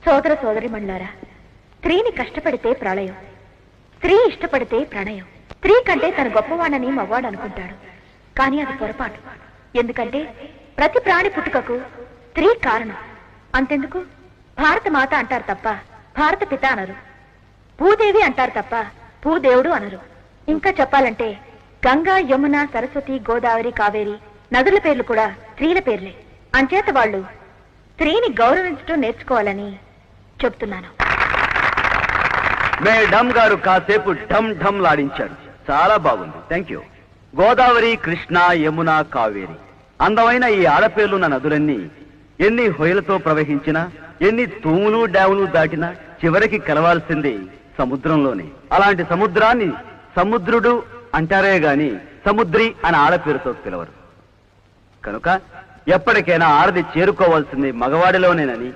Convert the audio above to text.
సోదర సోదరిమణులారా, స్త్రీని కష్టపడితే ప్రళయం, స్త్రీ ఇష్టపడితే ప్రణయం. స్త్రీ కంటే తన గొప్పవాణని మగవాడు అనుకుంటాడు, కానీ అది పొరపాటు. ఎందుకంటే ప్రతి ప్రాణి పుట్టుకకు స్త్రీ కారణం. అంతెందుకు, భారత మాత అంటారు తప్ప భారత పిత అనరు, భూదేవి అంటారు తప్ప భూదేవుడు అనరు. ఇంకా చెప్పాలంటే గంగా, యమున, సరస్వతి, గోదావరి, కావేరి నదుల పేర్లు కూడా స్త్రీల పేర్లే. అంచేత వాళ్ళు స్త్రీని గౌరవించడం నేర్చుకోవాలని చెప్తున్నాను. మేడం గారు కాసేపు ఢమ్ ఢమ్ లాడించాడు, చాలా బాగుంది, థ్యాంక్ యూ. గోదావరి, కృష్ణ, యమున, కావేరి అందమైన ఈ ఆడపేర్లున్న నదులన్నీ ఎన్ని హొయలతో ప్రవహించినా, ఎన్ని తూములు డ్యాములు దాటినా చివరికి కలవాల్సింది సముద్రంలోనే. అలాంటి సముద్రాన్ని సముద్రుడు అంటారే గాని సముద్రి అని ఆడపేరుతో పిలవరు. కనుక ఎప్పటికైనా ఆడది చేరుకోవాల్సింది మగవాడిలోనేనని